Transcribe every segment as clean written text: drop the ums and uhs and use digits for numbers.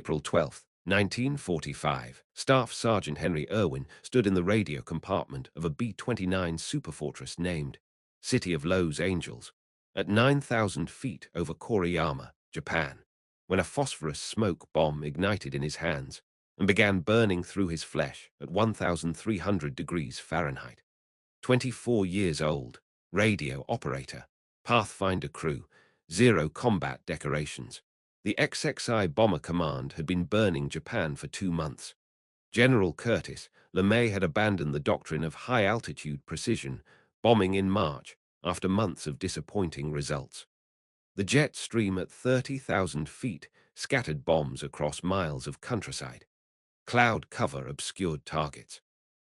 April 12th, 1945, Staff Sergeant Henry Erwin stood in the radio compartment of a B-29 superfortress named City of Los Angels at 9,000 feet over Koriyama, Japan, when a phosphorus smoke bomb ignited in his hands and began burning through his flesh at 1,300 degrees Fahrenheit. 24 years old, radio operator, Pathfinder crew, 0 combat decorations. The XXI Bomber Command had been burning Japan for 2 months. General Curtis LeMay had abandoned the doctrine of high-altitude precision bombing in March after months of disappointing results. The jet stream at 30,000 feet scattered bombs across miles of countryside. Cloud cover obscured targets.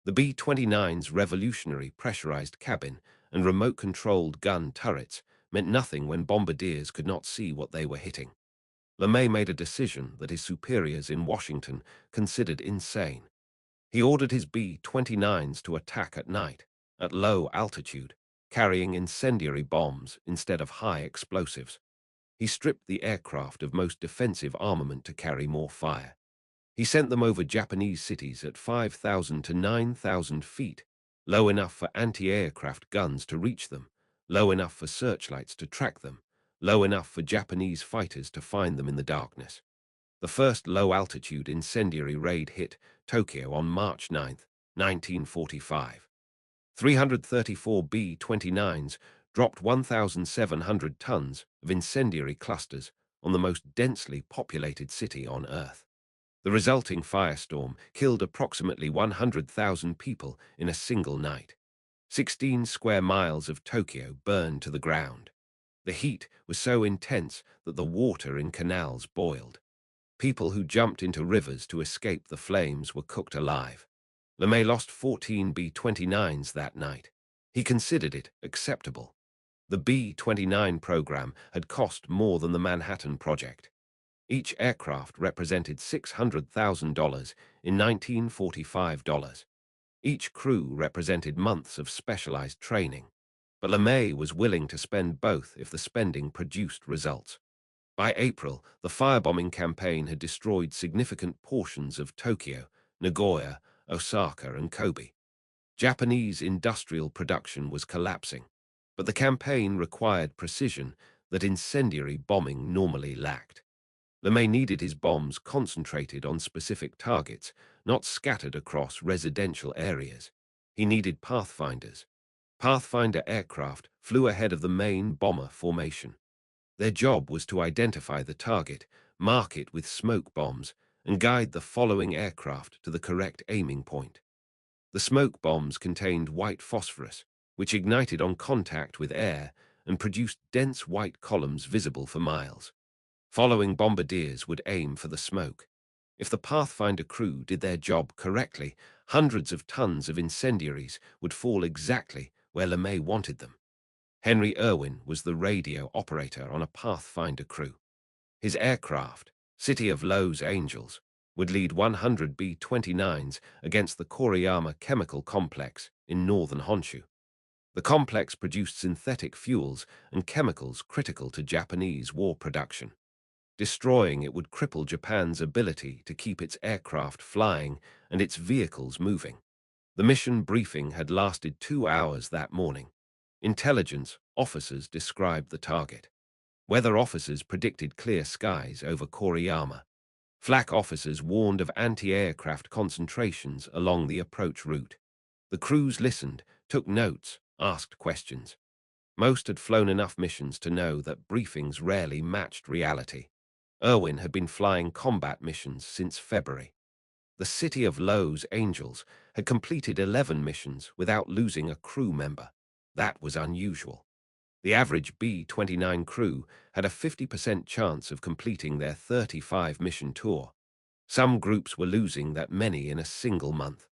The B-29's revolutionary pressurized cabin and remote-controlled gun turrets meant nothing when bombardiers could not see what they were hitting. LeMay made a decision that his superiors in Washington considered insane. He ordered his B-29s to attack at night, at low altitude, carrying incendiary bombs instead of high explosives. He stripped the aircraft of most defensive armament to carry more fire. He sent them over Japanese cities at 5,000 to 9,000 feet, low enough for anti-aircraft guns to reach them, low enough for searchlights to track them, low enough for Japanese fighters to find them in the darkness. The first low-altitude incendiary raid hit Tokyo on March 9th, 1945. 334 B-29s dropped 1,700 tons of incendiary clusters on the most densely populated city on Earth. The resulting firestorm killed approximately 100,000 people in a single night. 16 square miles of Tokyo burned to the ground. The heat was so intense that the water in canals boiled. People who jumped into rivers to escape the flames were cooked alive. LeMay lost 14 B-29s that night. He considered it acceptable. The B-29 program had cost more than the Manhattan Project. Each aircraft represented $600,000 in 1945 dollars. Each crew represented months of specialized training, but LeMay was willing to spend both if the spending produced results. By April, the firebombing campaign had destroyed significant portions of Tokyo, Nagoya, Osaka, and Kobe. Japanese industrial production was collapsing, but the campaign required precision that incendiary bombing normally lacked. LeMay needed his bombs concentrated on specific targets, not scattered across residential areas. He needed pathfinders. Pathfinder aircraft flew ahead of the main bomber formation. Their job was to identify the target, mark it with smoke bombs, and guide the following aircraft to the correct aiming point. The smoke bombs contained white phosphorus, which ignited on contact with air and produced dense white columns visible for miles. Following bombardiers would aim for the smoke. If the Pathfinder crew did their job correctly, hundreds of tons of incendiaries would fall exactly where LeMay wanted them. Henry Erwin was the radio operator on a Pathfinder crew. His aircraft, City of Los Angels, would lead 100 B-29s against the Koriyama chemical complex in northern Honshu. The complex produced synthetic fuels and chemicals critical to Japanese war production. Destroying it would cripple Japan's ability to keep its aircraft flying and its vehicles moving. The mission briefing had lasted 2 hours that morning. Intelligence officers described the target. Weather officers predicted clear skies over Koriyama. Flak officers warned of anti-aircraft concentrations along the approach route. The crews listened, took notes, asked questions. Most had flown enough missions to know that briefings rarely matched reality. Erwin had been flying combat missions since February. The City of Los Angels had completed 11 missions without losing a crew member. That was unusual. The average B-29 crew had a 50% chance of completing their 35-mission tour. Some groups were losing that many in a single month.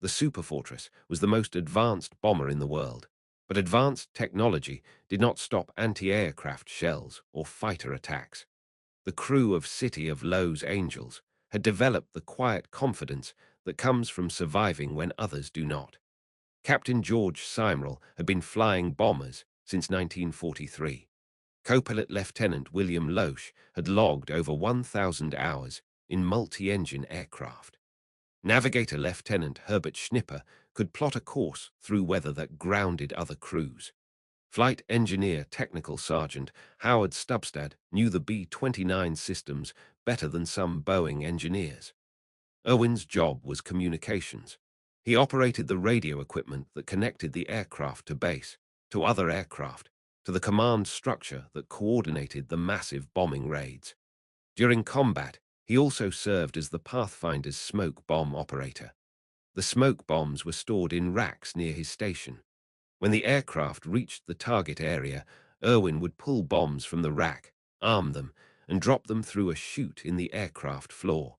The Superfortress was the most advanced bomber in the world, but advanced technology did not stop anti-aircraft shells or fighter attacks. The crew of City of Los Angels had developed the quiet confidence that comes from surviving when others do not. Captain George Simerel had been flying bombers since 1943. Co-pilot Lieutenant William Loesch had logged over 1,000 hours in multi-engine aircraft. Navigator Lieutenant Herbert Schnipper could plot a course through weather that grounded other crews. Flight Engineer Technical Sergeant Howard Stubstad knew the B-29 systems better than some Boeing engineers. Erwin's job was communications. He operated the radio equipment that connected the aircraft to base, to other aircraft, to the command structure that coordinated the massive bombing raids. During combat, he also served as the Pathfinder's smoke bomb operator. The smoke bombs were stored in racks near his station. When the aircraft reached the target area, Erwin would pull bombs from the rack, arm them, and drop them through a chute in the aircraft floor.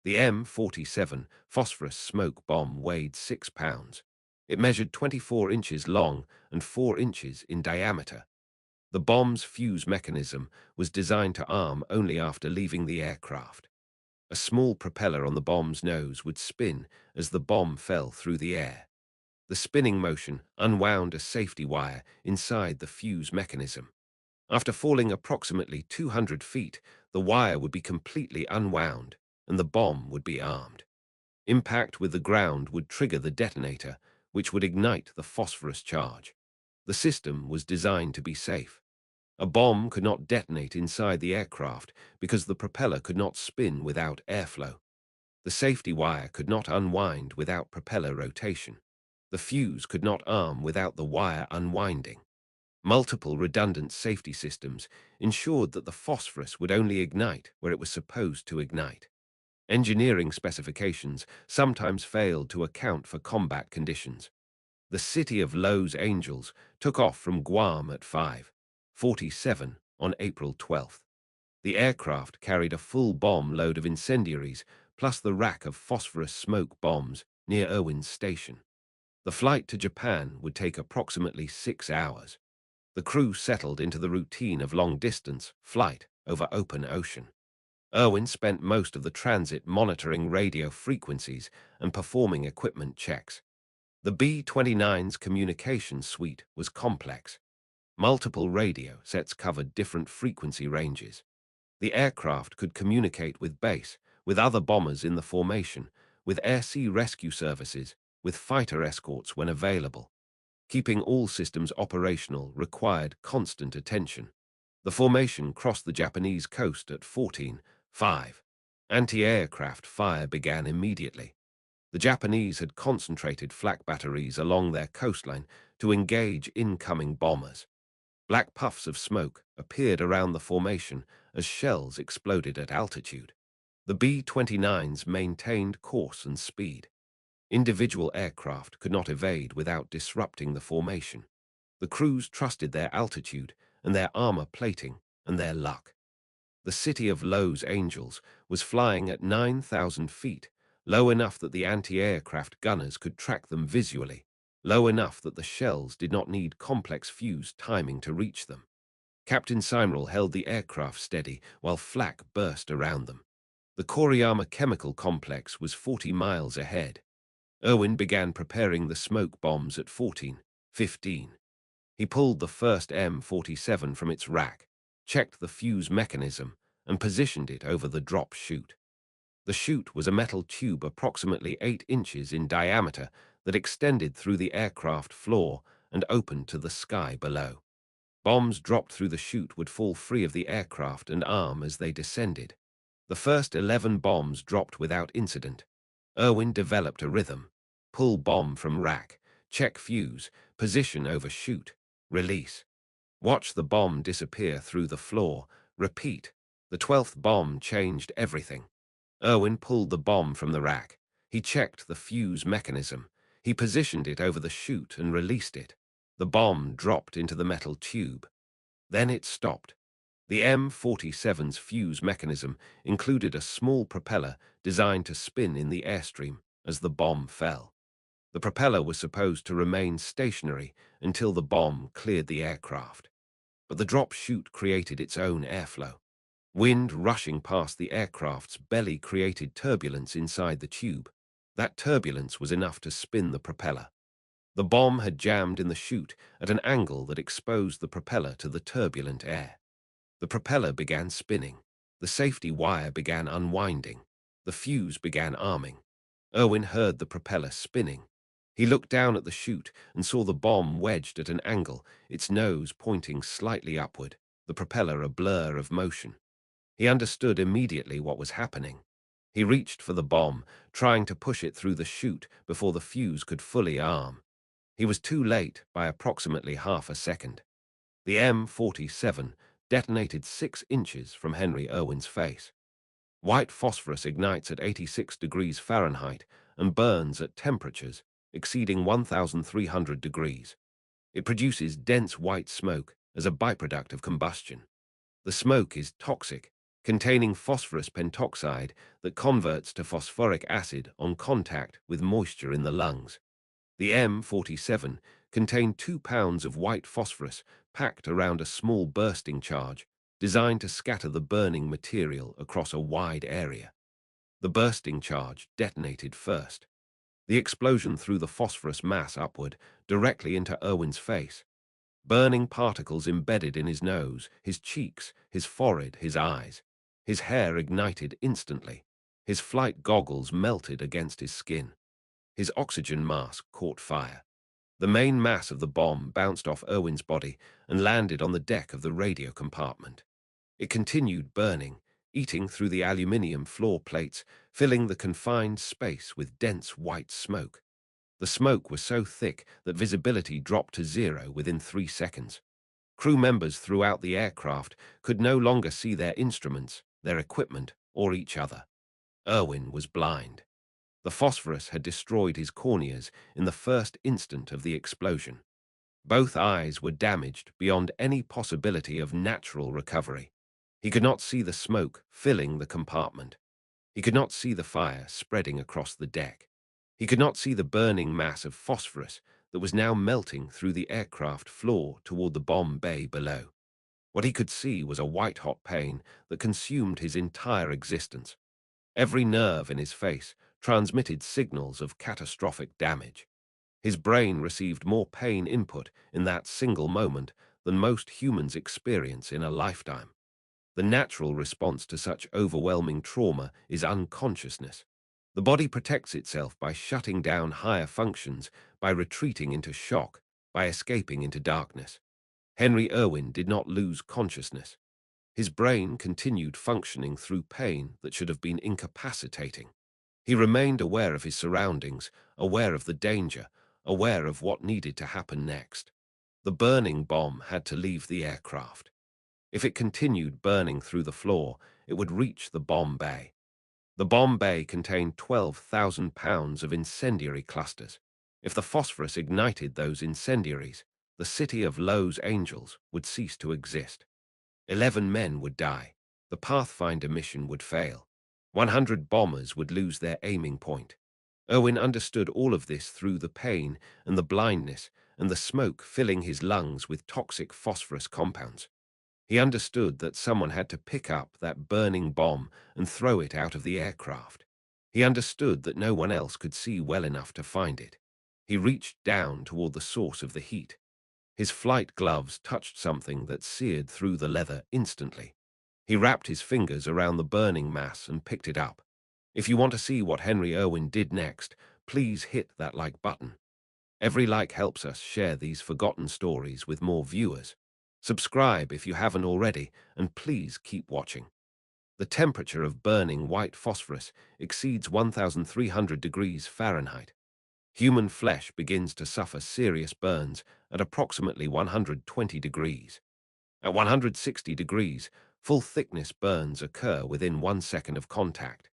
The M47 phosphorus smoke bomb weighed 6 pounds. It measured 24 inches long and 4 inches in diameter. The bomb's fuse mechanism was designed to arm only after leaving the aircraft. A small propeller on the bomb's nose would spin as the bomb fell through the air. The spinning motion unwound a safety wire inside the fuse mechanism. After falling approximately 200 feet, the wire would be completely unwound, and the bomb would be armed. Impact with the ground would trigger the detonator, which would ignite the phosphorus charge. The system was designed to be safe. A bomb could not detonate inside the aircraft because the propeller could not spin without airflow. The safety wire could not unwind without propeller rotation. The fuse could not arm without the wire unwinding. Multiple redundant safety systems ensured that the phosphorus would only ignite where it was supposed to ignite. Engineering specifications sometimes failed to account for combat conditions. The city of Los Angeles took off from Guam at 5:47 on April 12th. The aircraft carried a full bomb load of incendiaries plus the rack of phosphorus smoke bombs near Erwin's station. The flight to Japan would take approximately 6 hours. The crew settled into the routine of long-distance flight over open ocean. Erwin spent most of the transit monitoring radio frequencies and performing equipment checks. The B-29's communication suite was complex. Multiple radio sets covered different frequency ranges. The aircraft could communicate with base, with other bombers in the formation, with air-sea rescue services, with fighter escorts when available. Keeping all systems operational required constant attention. The formation crossed the Japanese coast at 14:05. Anti-aircraft fire began immediately. The Japanese had concentrated flak batteries along their coastline to engage incoming bombers. Black puffs of smoke appeared around the formation as shells exploded at altitude. The B-29s maintained course and speed. Individual aircraft could not evade without disrupting the formation. The crews trusted their altitude and their armor plating and their luck. The city of Los Angeles was flying at 9,000 feet, low enough that the anti-aircraft gunners could track them visually, low enough that the shells did not need complex fuse timing to reach them. Captain Seinrel held the aircraft steady while flak burst around them. The Koriyama chemical complex was 40 miles ahead. Erwin began preparing the smoke bombs at 14:15. He pulled the first M47 from its rack, checked the fuse mechanism, and positioned it over the drop chute. The chute was a metal tube approximately 8 inches in diameter that extended through the aircraft floor and opened to the sky below. Bombs dropped through the chute would fall free of the aircraft and arm as they descended. The first 11 bombs dropped without incident. Erwin developed a rhythm: pull bomb from rack, check fuse, position over chute, release. Watch the bomb disappear through the floor, repeat. The 12th bomb changed everything. Erwin pulled the bomb from the rack. He checked the fuse mechanism. He positioned it over the chute and released it. The bomb dropped into the metal tube. Then it stopped. The M47's fuse mechanism included a small propeller designed to spin in the airstream as the bomb fell. The propeller was supposed to remain stationary until the bomb cleared the aircraft. But the drop chute created its own airflow. Wind rushing past the aircraft's belly created turbulence inside the tube. That turbulence was enough to spin the propeller. The bomb had jammed in the chute at an angle that exposed the propeller to the turbulent air. The propeller began spinning. The safety wire began unwinding. The fuse began arming. Erwin heard the propeller spinning. He looked down at the chute and saw the bomb wedged at an angle, its nose pointing slightly upward, the propeller a blur of motion. He understood immediately what was happening. He reached for the bomb, trying to push it through the chute before the fuse could fully arm. He was too late by approximately half a second. The M47 detonated 6 inches from Henry Erwin's face. White phosphorus ignites at 86 degrees Fahrenheit and burns at temperatures exceeding 1,300 degrees. It produces dense white smoke as a byproduct of combustion. The smoke is toxic, containing phosphorus pentoxide that converts to phosphoric acid on contact with moisture in the lungs. The M47 contained 2 pounds of white phosphorus packed around a small bursting charge designed to scatter the burning material across a wide area. The bursting charge detonated first. The explosion threw the phosphorus mass upward, directly into Erwin's face. Burning particles embedded in his nose, his cheeks, his forehead, his eyes. His hair ignited instantly. His flight goggles melted against his skin. His oxygen mask caught fire. The main mass of the bomb bounced off Erwin's body and landed on the deck of the radio compartment. It continued burning, eating through the aluminium floor plates, filling the confined space with dense white smoke. The smoke was so thick that visibility dropped to 0 within 3 seconds. Crew members throughout the aircraft could no longer see their instruments, their equipment, or each other. Erwin was blind. The phosphorus had destroyed his corneas in the first instant of the explosion. Both eyes were damaged beyond any possibility of natural recovery. He could not see the smoke filling the compartment. He could not see the fire spreading across the deck. He could not see the burning mass of phosphorus that was now melting through the aircraft floor toward the bomb bay below. What he could see was a white-hot pain that consumed his entire existence. Every nerve in his face transmitted signals of catastrophic damage. His brain received more pain input in that single moment than most humans experience in a lifetime. The natural response to such overwhelming trauma is unconsciousness. The body protects itself by shutting down higher functions, by retreating into shock, by escaping into darkness. Henry Erwin did not lose consciousness. His brain continued functioning through pain that should have been incapacitating. He remained aware of his surroundings, aware of the danger, aware of what needed to happen next. The burning bomb had to leave the aircraft. If it continued burning through the floor, it would reach the bomb bay. The bomb bay contained 12,000 pounds of incendiary clusters. If the phosphorus ignited those incendiaries, the city of Los Angeles would cease to exist. 11 men would die. The Pathfinder mission would fail. 100 bombers would lose their aiming point. Erwin understood all of this through the pain and the blindness and the smoke filling his lungs with toxic phosphorus compounds. He understood that someone had to pick up that burning bomb and throw it out of the aircraft. He understood that no one else could see well enough to find it. He reached down toward the source of the heat. His flight gloves touched something that seared through the leather instantly. He wrapped his fingers around the burning mass and picked it up. If you want to see what Henry Erwin did next, please hit that like button. Every like helps us share these forgotten stories with more viewers. Subscribe if you haven't already, and please keep watching. The temperature of burning white phosphorus exceeds 1,300 degrees Fahrenheit. Human flesh begins to suffer serious burns at approximately 120 degrees. At 160 degrees, full-thickness burns occur within 1 second of contact.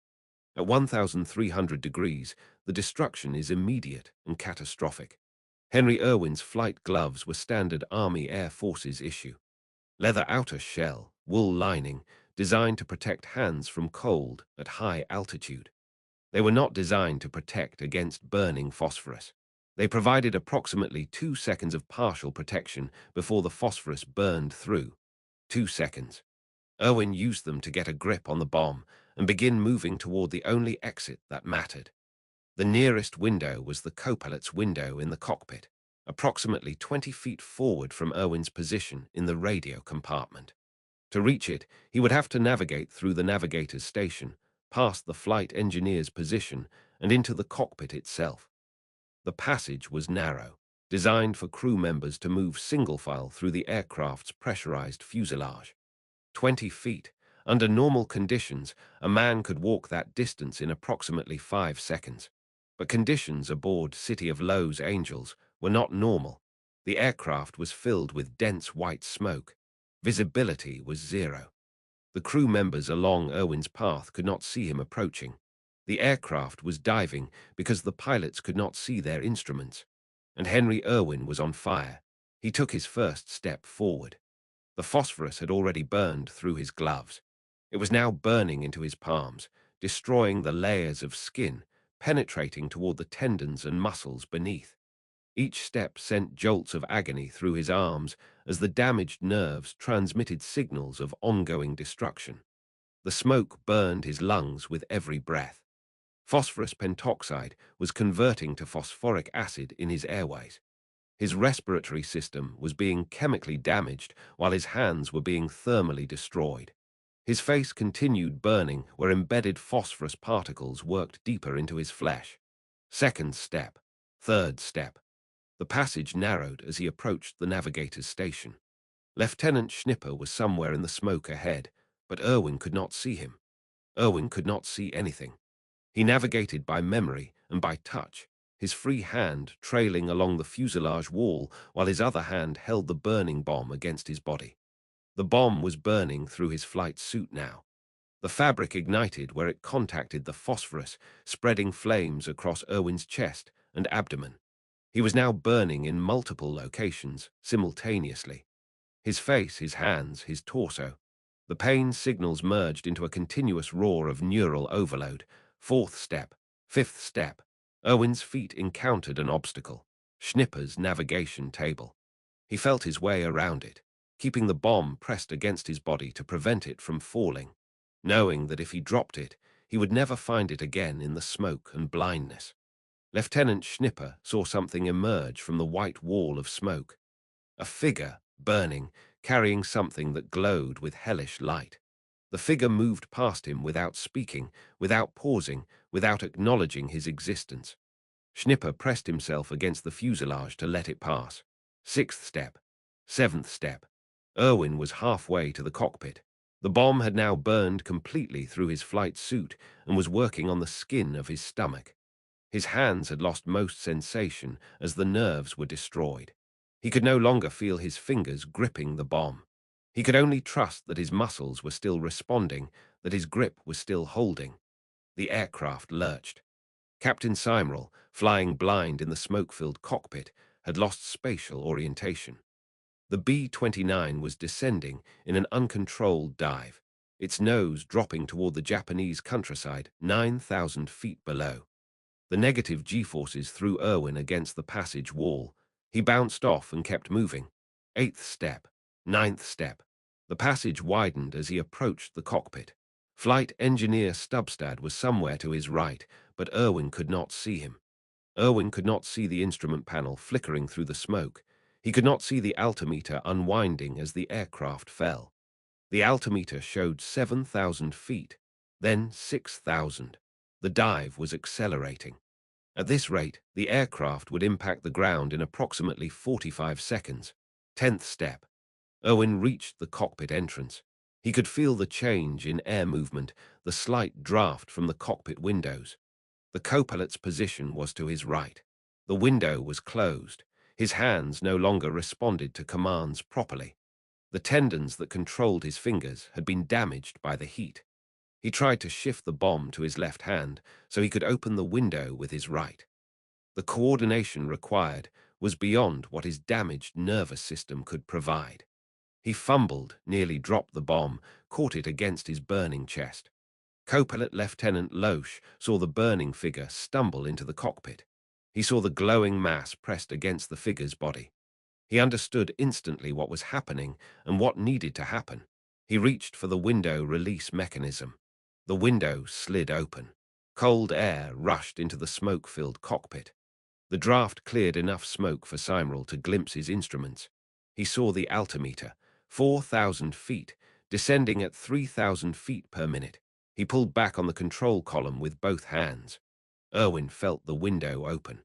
At 1,300 degrees, the destruction is immediate and catastrophic. Henry Erwin's flight gloves were standard Army Air Forces issue. Leather outer shell, wool lining, designed to protect hands from cold at high altitude. They were not designed to protect against burning phosphorus. They provided approximately 2 seconds of partial protection before the phosphorus burned through. 2 seconds. Erwin used them to get a grip on the bomb and begin moving toward the only exit that mattered. The nearest window was the co-pilot's window in the cockpit, approximately 20 feet forward from Erwin's position in the radio compartment. To reach it, he would have to navigate through the navigator's station, past the flight engineer's position, and into the cockpit itself. The passage was narrow, designed for crew members to move single file through the aircraft's pressurized fuselage. 20 feet. Under normal conditions, a man could walk that distance in approximately 5 seconds. But conditions aboard City of Los Angeles were not normal. The aircraft was filled with dense white smoke. Visibility was zero. The crew members along Erwin's path could not see him approaching. The aircraft was diving because the pilots could not see their instruments. And Henry Erwin was on fire. He took his first step forward. The phosphorus had already burned through his gloves. It was now burning into his palms, destroying the layers of skin, penetrating toward the tendons and muscles beneath. Each step sent jolts of agony through his arms as the damaged nerves transmitted signals of ongoing destruction. The smoke burned his lungs with every breath. Phosphorus pentoxide was converting to phosphoric acid in his airways. His respiratory system was being chemically damaged while his hands were being thermally destroyed. His face continued burning where embedded phosphorus particles worked deeper into his flesh. Second step. Third step. The passage narrowed as he approached the navigator's station. Lieutenant Schnipper was somewhere in the smoke ahead, but Erwin could not see him. Erwin could not see anything. He navigated by memory and by touch, his free hand trailing along the fuselage wall while his other hand held the burning bomb against his body. The bomb was burning through his flight suit now. The fabric ignited where it contacted the phosphorus, spreading flames across Erwin's chest and abdomen. He was now burning in multiple locations, simultaneously. His face, his hands, his torso. The pain signals merged into a continuous roar of neural overload. Fourth step. Fifth step. Erwin's feet encountered an obstacle. Schnipper's navigation table. He felt his way around it, keeping the bomb pressed against his body to prevent it from falling, knowing that if he dropped it, he would never find it again in the smoke and blindness. Lieutenant Schnipper saw something emerge from the white wall of smoke. A figure, burning, carrying something that glowed with hellish light. The figure moved past him without speaking, without pausing, without acknowledging his existence. Schnipper pressed himself against the fuselage to let it pass. Sixth step. Seventh step. Erwin was halfway to the cockpit. The bomb had now burned completely through his flight suit and was working on the skin of his stomach. His hands had lost most sensation as the nerves were destroyed. He could no longer feel his fingers gripping the bomb. He could only trust that his muscles were still responding, that his grip was still holding. The aircraft lurched. Captain Seimerl, flying blind in the smoke-filled cockpit, had lost spatial orientation. The B-29 was descending in an uncontrolled dive, its nose dropping toward the Japanese countryside 9,000 feet below. The negative G-forces threw Erwin against the passage wall. He bounced off and kept moving. Eighth step. Ninth step. The passage widened as he approached the cockpit. Flight engineer Stubstad was somewhere to his right, but Erwin could not see him. Erwin could not see the instrument panel flickering through the smoke. He could not see the altimeter unwinding as the aircraft fell. The altimeter showed 7,000 feet, then 6,000. The dive was accelerating. At this rate, the aircraft would impact the ground in approximately 45 seconds. 10th step. Erwin reached the cockpit entrance. He could feel the change in air movement, the slight draft from the cockpit windows. The co-pilot's position was to his right. The window was closed. His hands no longer responded to commands properly. The tendons that controlled his fingers had been damaged by the heat. He tried to shift the bomb to his left hand so he could open the window with his right. The coordination required was beyond what his damaged nervous system could provide. He fumbled, nearly dropped the bomb, caught it against his burning chest. Co-pilot Lieutenant Loesch saw the burning figure stumble into the cockpit. He saw the glowing mass pressed against the figure's body. He understood instantly what was happening and what needed to happen. He reached for the window release mechanism. The window slid open. Cold air rushed into the smoke-filled cockpit. The draft cleared enough smoke for Seimerl to glimpse his instruments. He saw the altimeter, 4,000 feet, descending at 3,000 feet per minute. He pulled back on the control column with both hands. Erwin felt the window open.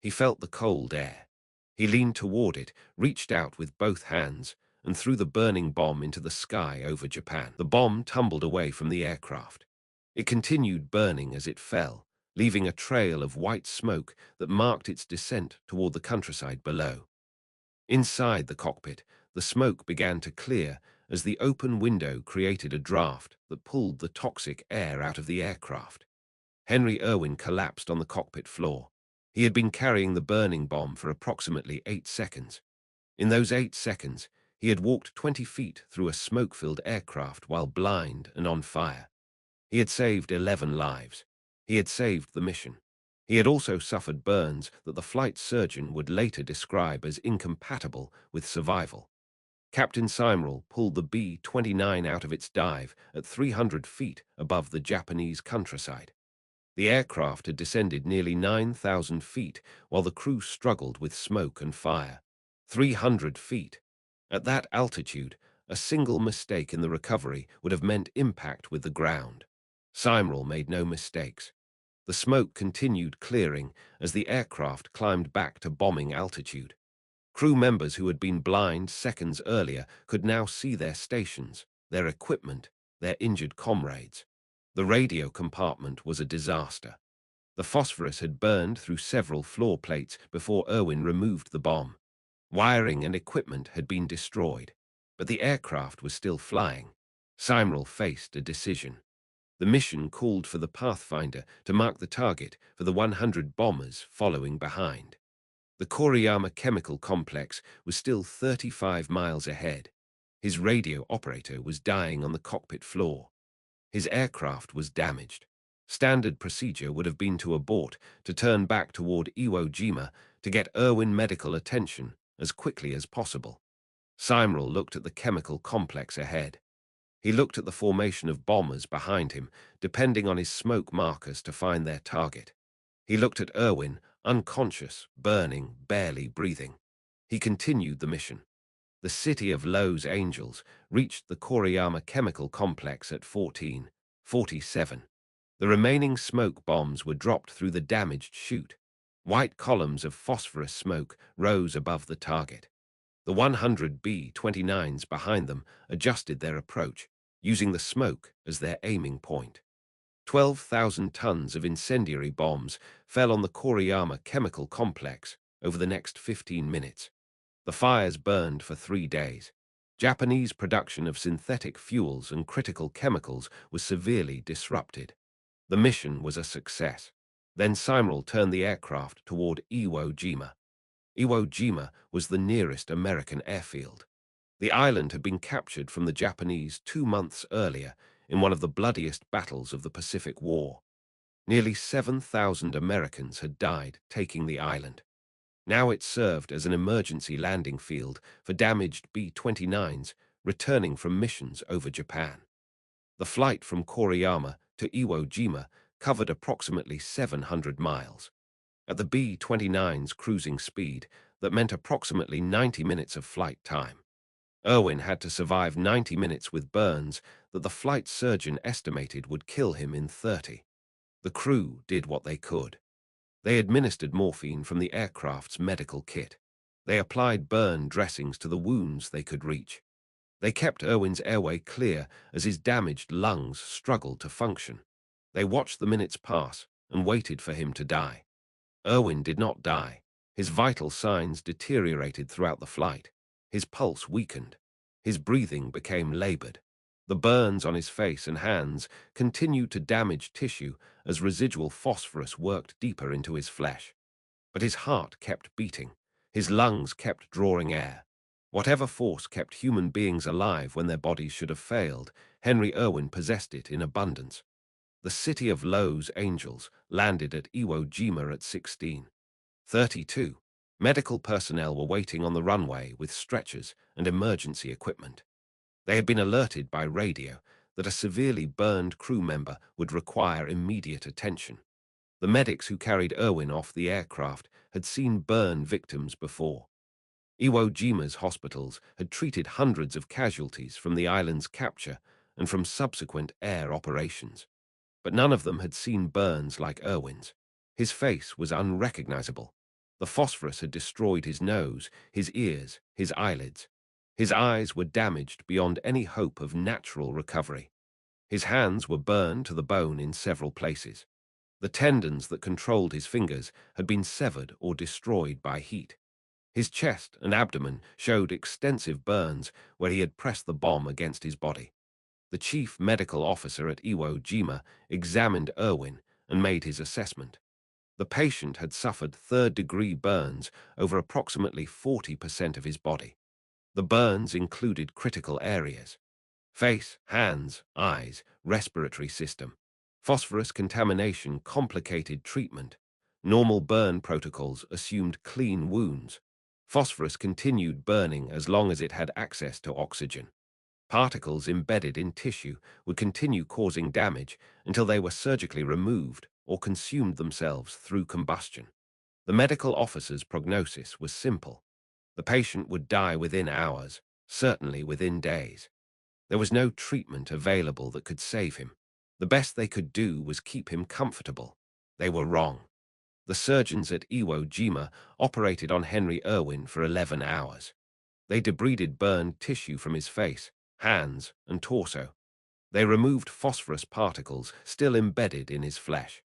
He felt the cold air. He leaned toward it, reached out with both hands, and threw the burning bomb into the sky over Japan. The bomb tumbled away from the aircraft. It continued burning as it fell, leaving a trail of white smoke that marked its descent toward the countryside below. Inside the cockpit, the smoke began to clear as the open window created a draft that pulled the toxic air out of the aircraft. Henry Erwin collapsed on the cockpit floor. He had been carrying the burning bomb for approximately 8 seconds. In those 8 seconds, he had walked 20 feet through a smoke-filled aircraft while blind and on fire. He had saved 11 lives. He had saved the mission. He had also suffered burns that the flight surgeon would later describe as incompatible with survival. Captain Seimerl pulled the B-29 out of its dive at 300 feet above the Japanese countryside. The aircraft had descended nearly 9,000 feet while the crew struggled with smoke and fire. 300 feet. At that altitude, a single mistake in the recovery would have meant impact with the ground. Seimerl made no mistakes. The smoke continued clearing as the aircraft climbed back to bombing altitude. Crew members who had been blind seconds earlier could now see their stations, their equipment, their injured comrades. The radio compartment was a disaster. The phosphorus had burned through several floor plates before Erwin removed the bomb. Wiring and equipment had been destroyed, but the aircraft was still flying. Seimerl faced a decision. The mission called for the Pathfinder to mark the target for the 100 bombers following behind. The Koriyama chemical complex was still 35 miles ahead. His radio operator was dying on the cockpit floor. His aircraft was damaged. Standard procedure would have been to abort, to turn back toward Iwo Jima to get Erwin medical attention as quickly as possible. Seimerl looked at the chemical complex ahead. He looked at the formation of bombers behind him, depending on his smoke markers to find their target. He looked at Erwin, unconscious, burning, barely breathing. He continued the mission. The city of Los Angeles reached the Koriyama chemical complex at 14:47. The remaining smoke bombs were dropped through the damaged chute. White columns of phosphorus smoke rose above the target. The 100 B-29s behind them adjusted their approach, using the smoke as their aiming point. 12,000 tons of incendiary bombs fell on the Koriyama chemical complex over the next 15 minutes. The fires burned for 3 days. Japanese production of synthetic fuels and critical chemicals was severely disrupted. The mission was a success. Then Seimerl turned the aircraft toward Iwo Jima. Iwo Jima was the nearest American airfield. The island had been captured from the Japanese 2 months earlier in one of the bloodiest battles of the Pacific War. Nearly 7,000 Americans had died taking the island. Now it served as an emergency landing field for damaged B-29s returning from missions over Japan. The flight from Koriyama to Iwo Jima covered approximately 700 miles. At the B-29's cruising speed, that meant approximately 90 minutes of flight time. Erwin had to survive 90 minutes with burns that the flight surgeon estimated would kill him in 30. The crew did what they could. They administered morphine from the aircraft's medical kit. They applied burn dressings to the wounds they could reach. They kept Erwin's airway clear as his damaged lungs struggled to function. They watched the minutes pass and waited for him to die. Erwin did not die. His vital signs deteriorated throughout the flight. His pulse weakened. His breathing became labored. The burns on his face and hands continued to damage tissue as residual phosphorus worked deeper into his flesh. But his heart kept beating. His lungs kept drawing air. Whatever force kept human beings alive when their bodies should have failed, Henry Erwin possessed it in abundance. The city of Los Angeles landed at Iwo Jima at 16:32. Medical personnel were waiting on the runway with stretchers and emergency equipment. They had been alerted by radio that a severely burned crew member would require immediate attention. The medics who carried Erwin off the aircraft had seen burn victims before. Iwo Jima's hospitals had treated hundreds of casualties from the island's capture and from subsequent air operations, but none of them had seen burns like Erwin's. His face was unrecognizable. The phosphorus had destroyed his nose, his ears, his eyelids. His eyes were damaged beyond any hope of natural recovery. His hands were burned to the bone in several places. The tendons that controlled his fingers had been severed or destroyed by heat. His chest and abdomen showed extensive burns where he had pressed the bomb against his body. The chief medical officer at Iwo Jima examined Erwin and made his assessment. The patient had suffered third-degree burns over approximately 40% of his body. The burns included critical areas: face, hands, eyes, respiratory system. Phosphorus contamination complicated treatment. Normal burn protocols assumed clean wounds. Phosphorus continued burning as long as it had access to oxygen. Particles embedded in tissue would continue causing damage until they were surgically removed or consumed themselves through combustion. The medical officer's prognosis was simple. The patient would die within hours, certainly within days. There was no treatment available that could save him. The best they could do was keep him comfortable. They were wrong. The surgeons at Iwo Jima operated on Henry Erwin for 11 hours. They debrided burned tissue from his face, hands, and torso. They removed phosphorus particles still embedded in his flesh.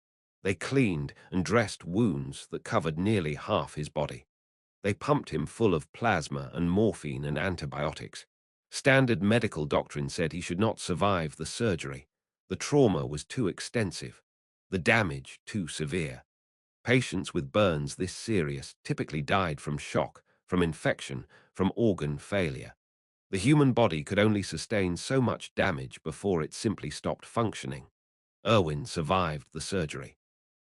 They cleaned and dressed wounds that covered nearly half his body. They pumped him full of plasma and morphine and antibiotics. Standard medical doctrine said he should not survive the surgery. The trauma was too extensive, the damage too severe. Patients with burns this serious typically died from shock, from infection, from organ failure. The human body could only sustain so much damage before it simply stopped functioning. Erwin survived the surgery.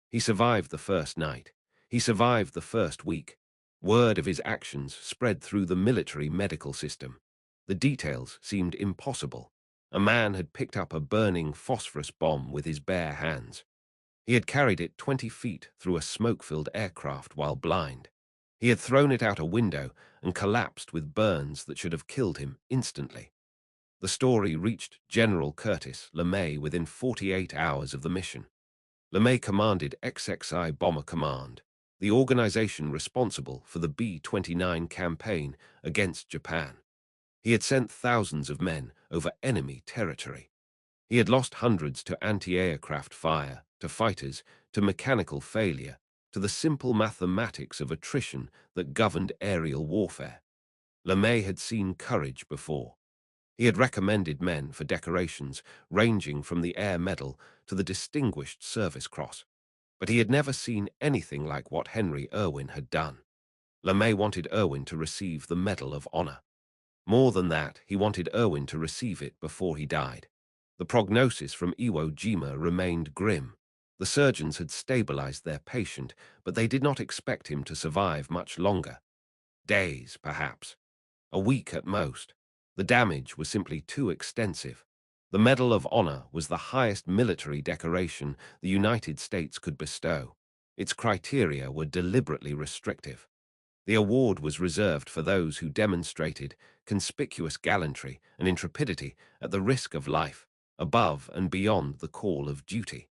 He survived the first night. He survived the first week. Word of his actions spread through the military medical system. The details seemed impossible. A man had picked up a burning phosphorus bomb with his bare hands. He had carried it 20 feet through a smoke-filled aircraft while blind. He had thrown it out a window and collapsed with burns that should have killed him instantly. The story reached General Curtis LeMay within 48 hours of the mission. LeMay commanded XXI Bomber Command, the organization responsible for the B-29 campaign against Japan. He had sent thousands of men over enemy territory. He had lost hundreds to anti-aircraft fire, to fighters, to mechanical failure, to the simple mathematics of attrition that governed aerial warfare. LeMay had seen courage before. He had recommended men for decorations ranging from the Air Medal to the Distinguished Service Cross, but he had never seen anything like what Henry Erwin had done. LeMay wanted Erwin to receive the Medal of Honor. More than that, he wanted Erwin to receive it before he died. The prognosis from Iwo Jima remained grim. The surgeons had stabilized their patient, but they did not expect him to survive much longer. Days, perhaps. A week at most. The damage was simply too extensive. The Medal of Honor was the highest military decoration the United States could bestow. Its criteria were deliberately restrictive. The award was reserved for those who demonstrated conspicuous gallantry and intrepidity at the risk of life, above and beyond the call of duty.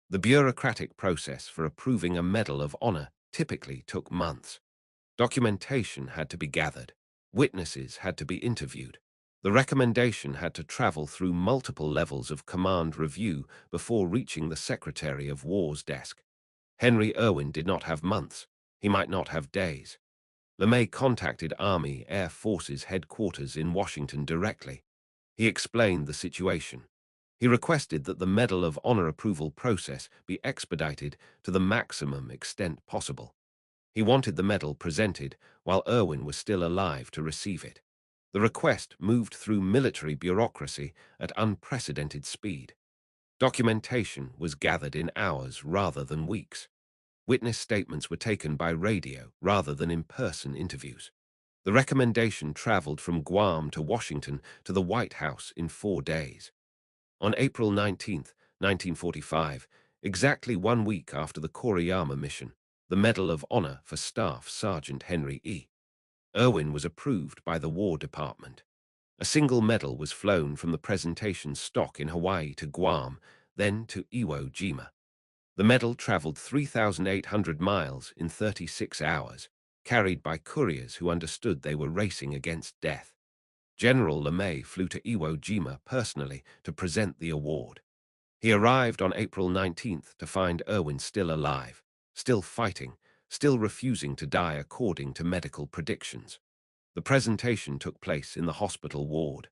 The bureaucratic process for approving a Medal of Honor typically took months. Documentation had to be gathered. Witnesses had to be interviewed. The recommendation had to travel through multiple levels of command review before reaching the Secretary of War's desk. Henry Erwin did not have months. He might not have days. LeMay contacted Army Air Forces headquarters in Washington directly. He explained the situation. He requested that the Medal of Honor approval process be expedited to the maximum extent possible. He wanted the medal presented while Erwin was still alive to receive it. The request moved through military bureaucracy at unprecedented speed. Documentation was gathered in hours rather than weeks. Witness statements were taken by radio rather than in-person interviews. The recommendation traveled from Guam to Washington to the White House in 4 days. On April 19, 1945, exactly 1 week after the Koriyama mission, the Medal of Honor for Staff Sergeant Henry E. Erwin was approved by the War Department. A single medal was flown from the presentation stock in Hawaii to Guam, then to Iwo Jima. The medal traveled 3,800 miles in 36 hours, carried by couriers who understood they were racing against death. General LeMay flew to Iwo Jima personally to present the award. He arrived on April 19th to find Erwin still alive, still fighting, still refusing to die according to medical predictions. The presentation took place in the hospital ward.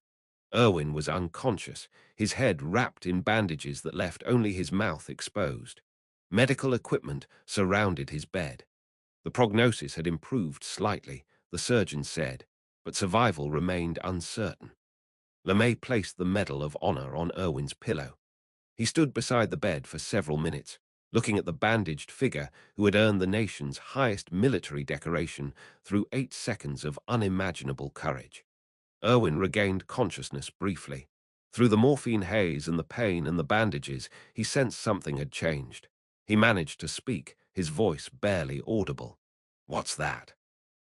Erwin was unconscious, his head wrapped in bandages that left only his mouth exposed. Medical equipment surrounded his bed. The prognosis had improved slightly, the surgeon said, but survival remained uncertain. LeMay placed the Medal of Honor on Erwin's pillow. He stood beside the bed for several minutes, looking at the bandaged figure who had earned the nation's highest military decoration through 8 seconds of unimaginable courage. Erwin regained consciousness briefly. Through the morphine haze and the pain and the bandages, he sensed something had changed. He managed to speak, his voice barely audible. "What's that?"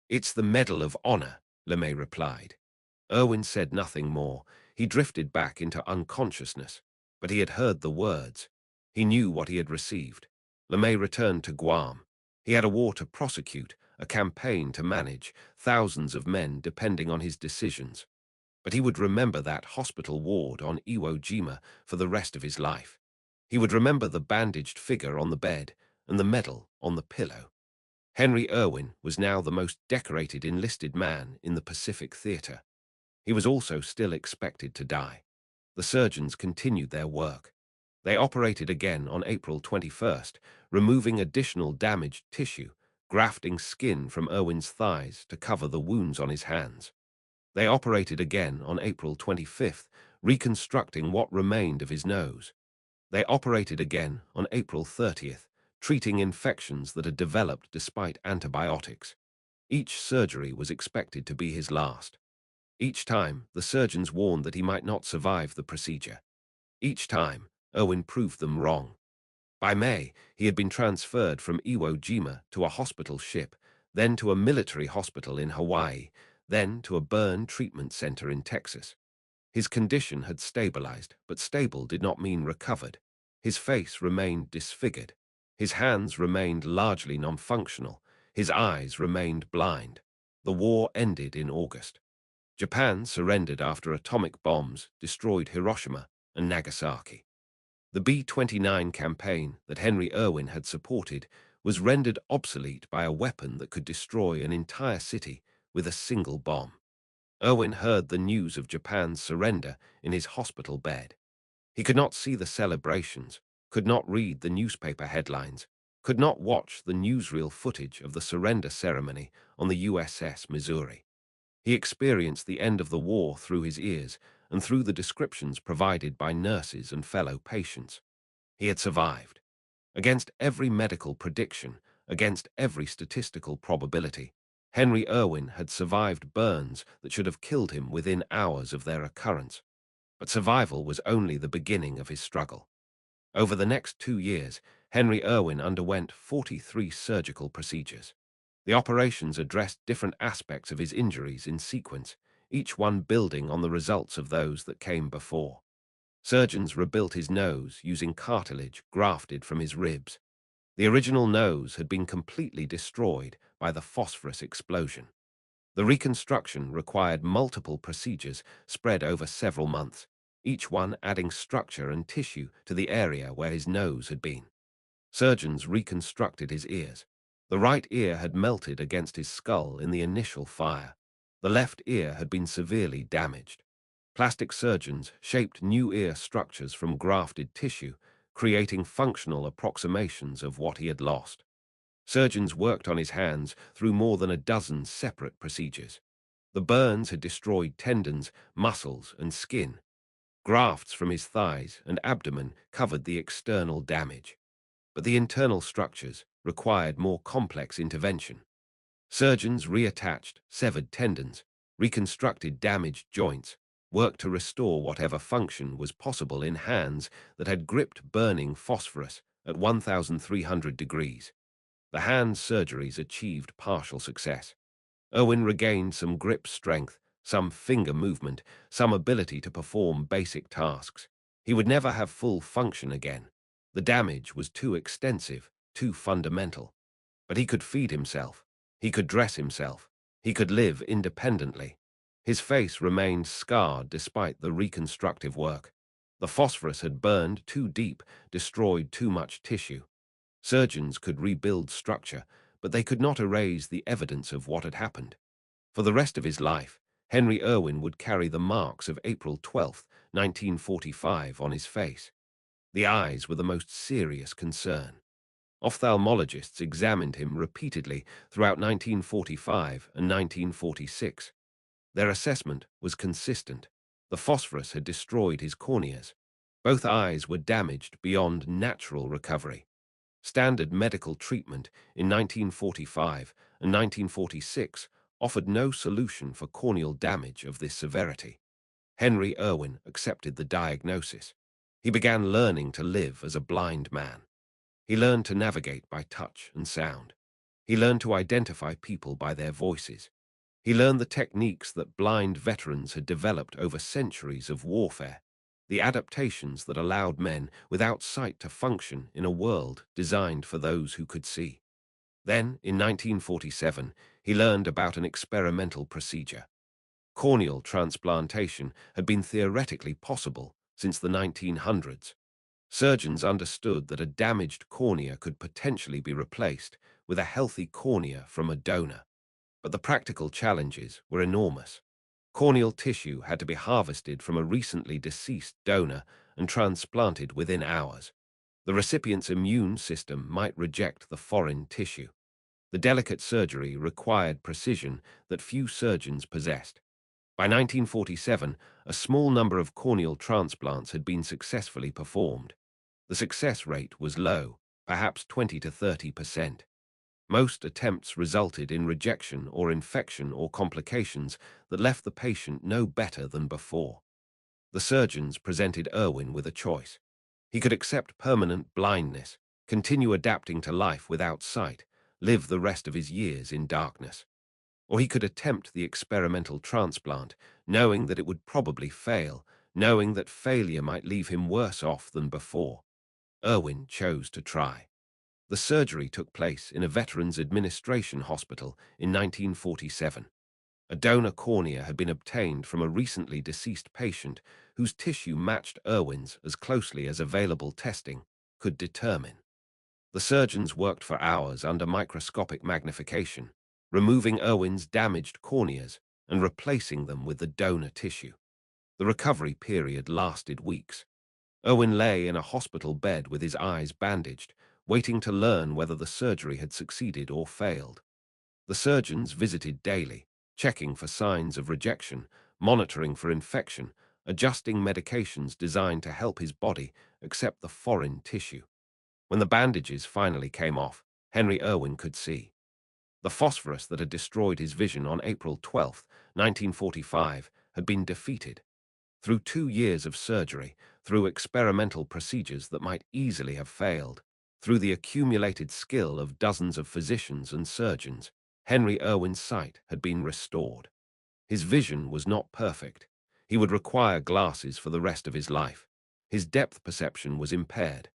"It's the Medal of Honor," LeMay replied. Erwin said nothing more. He drifted back into unconsciousness. But he had heard the words. He knew what he had received. LeMay returned to Guam. He had a war to prosecute, a campaign to manage, thousands of men depending on his decisions. But he would remember that hospital ward on Iwo Jima for the rest of his life. He would remember the bandaged figure on the bed and the medal on the pillow. Henry Erwin was now the most decorated enlisted man in the Pacific Theater. He was also still expected to die. The surgeons continued their work. They operated again on April 21st, removing additional damaged tissue, grafting skin from Erwin's thighs to cover the wounds on his hands. They operated again on April 25th, reconstructing what remained of his nose. They operated again on April 30th, treating infections that had developed despite antibiotics. Each surgery was expected to be his last. Each time, the surgeons warned that he might not survive the procedure. Each time, Erwin proved them wrong. By May, he had been transferred from Iwo Jima to a hospital ship, then to a military hospital in Hawaii, then to a burn treatment center in Texas. His condition had stabilized, but stable did not mean recovered. His face remained disfigured. His hands remained largely non-functional. His eyes remained blind. The war ended in August. Japan surrendered after atomic bombs destroyed Hiroshima and Nagasaki. The B-29 campaign that Henry Erwin had supported was rendered obsolete by a weapon that could destroy an entire city with a single bomb. Erwin heard the news of Japan's surrender in his hospital bed. He could not see the celebrations, could not read the newspaper headlines, could not watch the newsreel footage of the surrender ceremony on the USS Missouri. He experienced the end of the war through his ears and through the descriptions provided by nurses and fellow patients. He had survived. Against every medical prediction, against every statistical probability, Henry Erwin had survived burns that should have killed him within hours of their occurrence. But survival was only the beginning of his struggle. Over the next 2 years, Henry Erwin underwent 43 surgical procedures. The operations addressed different aspects of his injuries in sequence, each one building on the results of those that came before. Surgeons rebuilt his nose using cartilage grafted from his ribs. The original nose had been completely destroyed by the phosphorus explosion. The reconstruction required multiple procedures spread over several months, each one adding structure and tissue to the area where his nose had been. Surgeons reconstructed his ears. The right ear had melted against his skull in the initial fire. The left ear had been severely damaged. Plastic surgeons shaped new ear structures from grafted tissue, creating functional approximations of what he had lost. Surgeons worked on his hands through more than a dozen separate procedures. The burns had destroyed tendons, muscles, and skin. Grafts from his thighs and abdomen covered the external damage. But the internal structures required more complex intervention. Surgeons reattached severed tendons, reconstructed damaged joints, worked to restore whatever function was possible in hands that had gripped burning phosphorus at 1,300 degrees. The hand surgeries achieved partial success. Erwin regained some grip strength, some finger movement, some ability to perform basic tasks. He would never have full function again. The damage was too extensive, too fundamental. But he could feed himself. He could dress himself. He could live independently. His face remained scarred despite the reconstructive work. The phosphorus had burned too deep, destroyed too much tissue. Surgeons could rebuild structure, but they could not erase the evidence of what had happened. For the rest of his life, Henry Erwin would carry the marks of April 12th, 1945 on his face. The eyes were the most serious concern. Ophthalmologists examined him repeatedly throughout 1945 and 1946. Their assessment was consistent. The phosphorus had destroyed his corneas. Both eyes were damaged beyond natural recovery. Standard medical treatment in 1945 and 1946 offered no solution for corneal damage of this severity. Henry Erwin accepted the diagnosis. He began learning to live as a blind man. He learned to navigate by touch and sound. He learned to identify people by their voices. He learned the techniques that blind veterans had developed over centuries of warfare, the adaptations that allowed men without sight to function in a world designed for those who could see. Then, in 1947, he learned about an experimental procedure. Corneal transplantation had been theoretically possible since the 1900s. Surgeons understood that a damaged cornea could potentially be replaced with a healthy cornea from a donor. But the practical challenges were enormous. Corneal tissue had to be harvested from a recently deceased donor and transplanted within hours. The recipient's immune system might reject the foreign tissue. The delicate surgery required precision that few surgeons possessed. By 1947, a small number of corneal transplants had been successfully performed. The success rate was low, perhaps 20 to 30%. Most attempts resulted in rejection or infection or complications that left the patient no better than before. The surgeons presented Erwin with a choice. He could accept permanent blindness, continue adapting to life without sight, live the rest of his years in darkness. Or he could attempt the experimental transplant, knowing that it would probably fail, knowing that failure might leave him worse off than before. Erwin chose to try. The surgery took place in a Veterans Administration hospital in 1947. A donor cornea had been obtained from a recently deceased patient whose tissue matched Erwin's as closely as available testing could determine. The surgeons worked for hours under microscopic magnification, removing Erwin's damaged corneas and replacing them with the donor tissue. The recovery period lasted weeks. Erwin lay in a hospital bed with his eyes bandaged, waiting to learn whether the surgery had succeeded or failed. The surgeons visited daily, checking for signs of rejection, monitoring for infection, adjusting medications designed to help his body accept the foreign tissue. When the bandages finally came off, Henry Erwin could see. The phosphorus that had destroyed his vision on April 12th, 1945, had been defeated. Through 2 years of surgery, through experimental procedures that might easily have failed, through the accumulated skill of dozens of physicians and surgeons, Henry Erwin's sight had been restored. His vision was not perfect. He would require glasses for the rest of his life. His depth perception was impaired,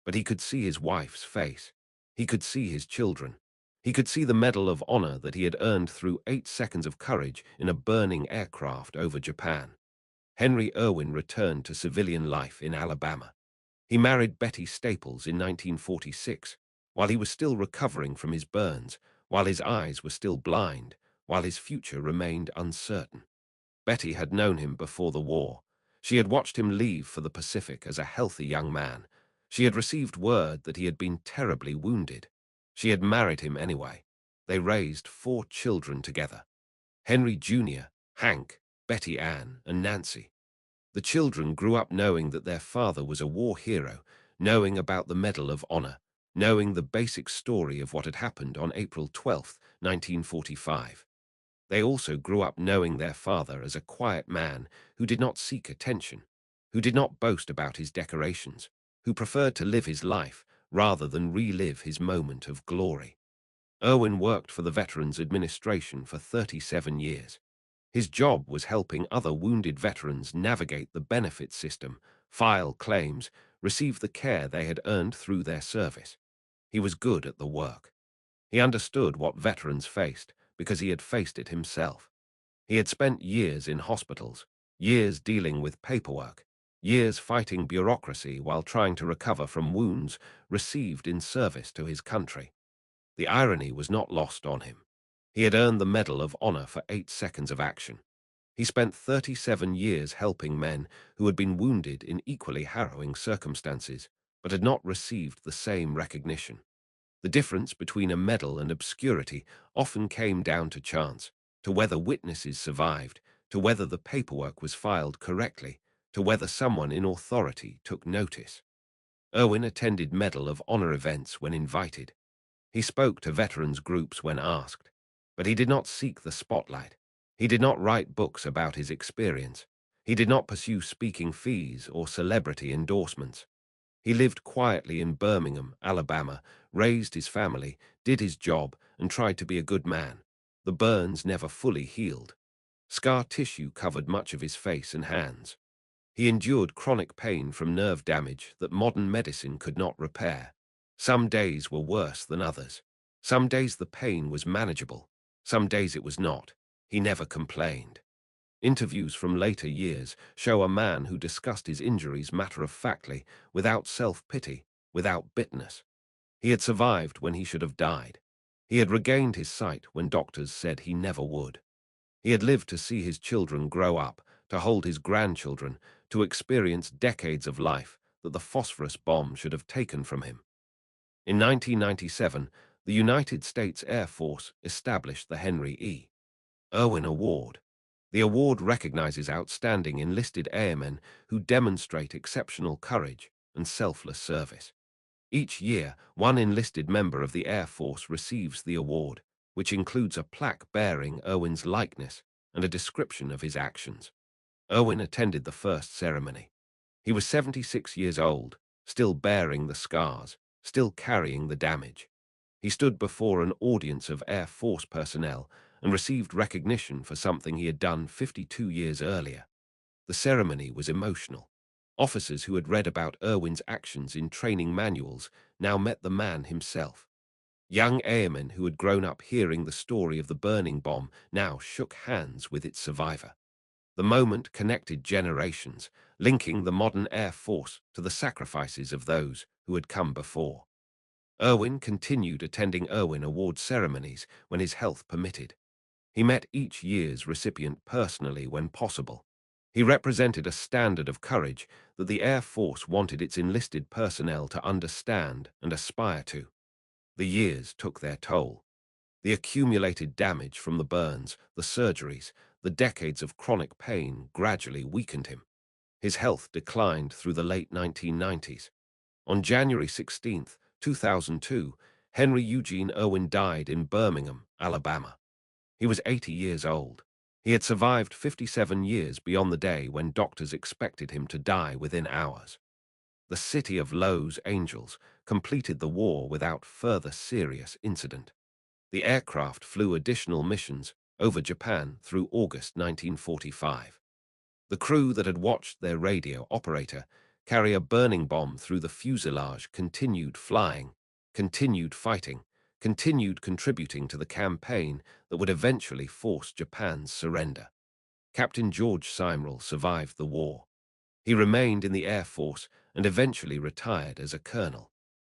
but he could see his wife's face. He could see his children. He could see the Medal of Honor that he had earned through 8 seconds of courage in a burning aircraft over Japan. Henry Erwin returned to civilian life in Alabama. He married Betty Staples in 1946, while he was still recovering from his burns, while his eyes were still blind, while his future remained uncertain. Betty had known him before the war. She had watched him leave for the Pacific as a healthy young man. She had received word that he had been terribly wounded. She had married him anyway. They raised 4 children together: Henry Jr., Hank, Betty Ann, and Nancy. The children grew up knowing that their father was a war hero, knowing about the Medal of Honor, knowing the basic story of what had happened on April 12th, 1945. They also grew up knowing their father as a quiet man who did not seek attention, who did not boast about his decorations, who preferred to live his life rather than relive his moment of glory. Erwin worked for the Veterans Administration for 37 years. His job was helping other wounded veterans navigate the benefit system, file claims, receive the care they had earned through their service. He was good at the work. He understood what veterans faced because he had faced it himself. He had spent years in hospitals, years dealing with paperwork, years fighting bureaucracy while trying to recover from wounds received in service to his country. The irony was not lost on him. He had earned the Medal of Honor for 8 seconds of action. He spent 37 years helping men who had been wounded in equally harrowing circumstances, but had not received the same recognition. The difference between a medal and obscurity often came down to chance, to whether witnesses survived, to whether the paperwork was filed correctly, to whether someone in authority took notice. Erwin attended Medal of Honor events when invited. He spoke to veterans groups when asked, but he did not seek the spotlight. He did not write books about his experience. He did not pursue speaking fees or celebrity endorsements. He lived quietly in Birmingham, Alabama, raised his family, did his job, and tried to be a good man. The burns never fully healed. Scar tissue covered much of his face and hands. He endured chronic pain from nerve damage that modern medicine could not repair. Some days were worse than others. Some days the pain was manageable. Some days it was not. He never complained. Interviews from later years show a man who discussed his injuries matter-of-factly, without self-pity, without bitterness. He had survived when he should have died. He had regained his sight when doctors said he never would. He had lived to see his children grow up, to hold his grandchildren, to experience decades of life that the phosphorus bomb should have taken from him. In 1997, the United States Air Force established the Henry E. Erwin Award. The award recognizes outstanding enlisted airmen who demonstrate exceptional courage and selfless service. Each year, one enlisted member of the Air Force receives the award, which includes a plaque bearing Erwin's likeness and a description of his actions. Erwin attended the first ceremony. He was 76 years old, still bearing the scars, still carrying the damage. He stood before an audience of Air Force personnel and received recognition for something he had done 52 years earlier. The ceremony was emotional. Officers who had read about Erwin's actions in training manuals now met the man himself. Young airmen who had grown up hearing the story of the burning bomb now shook hands with its survivor. The moment connected generations, linking the modern Air Force to the sacrifices of those who had come before. Erwin continued attending Erwin Award ceremonies when his health permitted. He met each year's recipient personally when possible. He represented a standard of courage that the Air Force wanted its enlisted personnel to understand and aspire to. The years took their toll. The accumulated damage from the burns, the surgeries, the decades of chronic pain gradually weakened him. His health declined through the late 1990s. On January 16, 2002, Henry Eugene Erwin died in Birmingham, Alabama. He was 80 years old. He had survived 57 years beyond the day when doctors expected him to die within hours. The city of Los Angeles completed the war without further serious incident. The aircraft flew additional missions over Japan through August 1945. The crew that had watched their radio operator carry a burning bomb through the fuselage continued flying, continued fighting, continued contributing to the campaign that would eventually force Japan's surrender. Captain George Simerel survived the war. He remained in the Air Force and eventually retired as a colonel.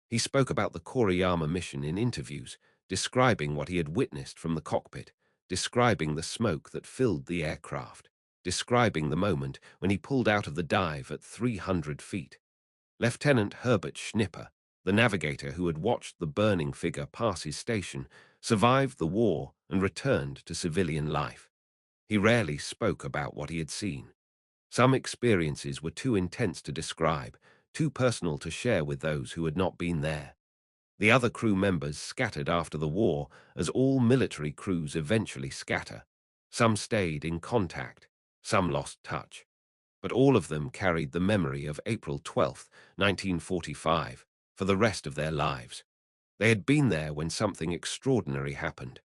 He spoke about the Koriyama mission in interviews, describing what he had witnessed from the cockpit, describing the smoke that filled the aircraft, describing the moment when he pulled out of the dive at 300 feet. Lieutenant Herbert Schnipper, the navigator who had watched the burning figure pass his station, survived the war and returned to civilian life. He rarely spoke about what he had seen. Some experiences were too intense to describe, too personal to share with those who had not been there. The other crew members scattered after the war, as all military crews eventually scatter. Some stayed in contact, some lost touch. But all of them carried the memory of April 12, 1945, for the rest of their lives. They had been there when something extraordinary happened.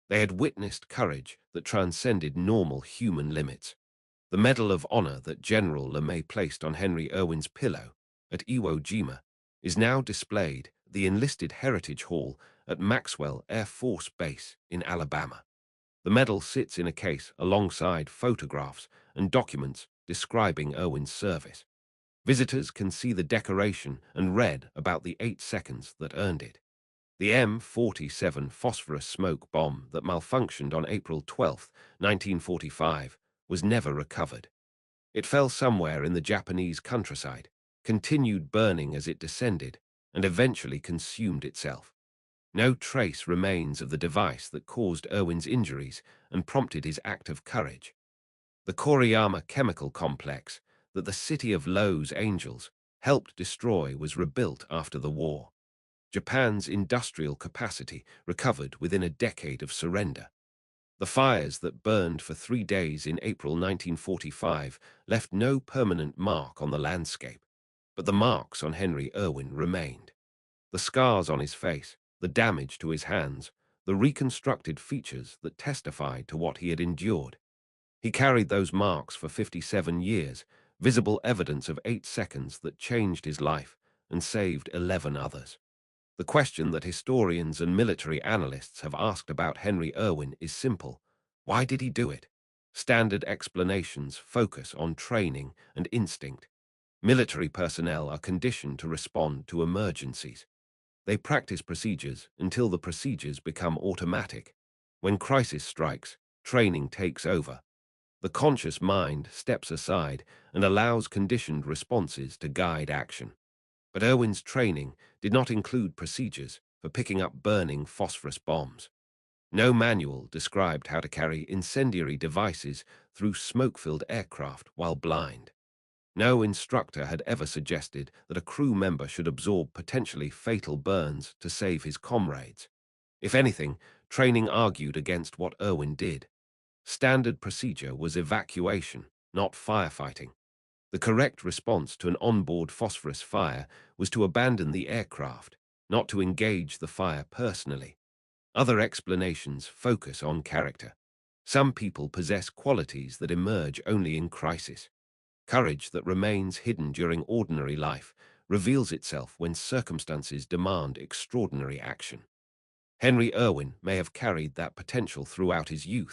They had witnessed courage that transcended normal human limits. The Medal of Honor that General LeMay placed on Henry Erwin's pillow at Iwo Jima is now displayed at the Enlisted Heritage Hall at Maxwell Air Force Base in Alabama. The medal sits in a case alongside photographs and documents describing Erwin's service. Visitors can see the decoration and read about the 8 seconds that earned it. The M47 phosphorus smoke bomb that malfunctioned on April 12, 1945, was never recovered. It fell somewhere in the Japanese countryside, continued burning as it descended, and eventually consumed itself. No trace remains of the device that caused Erwin's injuries and prompted his act of courage. The Koriyama chemical complex that the city of Los Angeles helped destroy was rebuilt after the war. Japan's industrial capacity recovered within a decade of surrender. The fires that burned for 3 days in April 1945 left no permanent mark on the landscape, but the marks on Henry Erwin remained. The scars on his face, the damage to his hands, the reconstructed features that testified to what he had endured. He carried those marks for 57 years, visible evidence of 8 seconds that changed his life and saved 11 others. The question that historians and military analysts have asked about Henry Erwin is simple. Why did he do it? Standard explanations focus on training and instinct. Military personnel are conditioned to respond to emergencies. They practice procedures until the procedures become automatic. When crisis strikes, training takes over. The conscious mind steps aside and allows conditioned responses to guide action. But Erwin's training did not include procedures for picking up burning phosphorus bombs. No manual described how to carry incendiary devices through smoke-filled aircraft while blind. No instructor had ever suggested that a crew member should absorb potentially fatal burns to save his comrades. If anything, training argued against what Erwin did. Standard procedure was evacuation, not firefighting. The correct response to an onboard phosphorus fire was to abandon the aircraft, not to engage the fire personally. Other explanations focus on character. Some people possess qualities that emerge only in crisis. Courage that remains hidden during ordinary life reveals itself when circumstances demand extraordinary action. Henry Erwin may have carried that potential throughout his youth.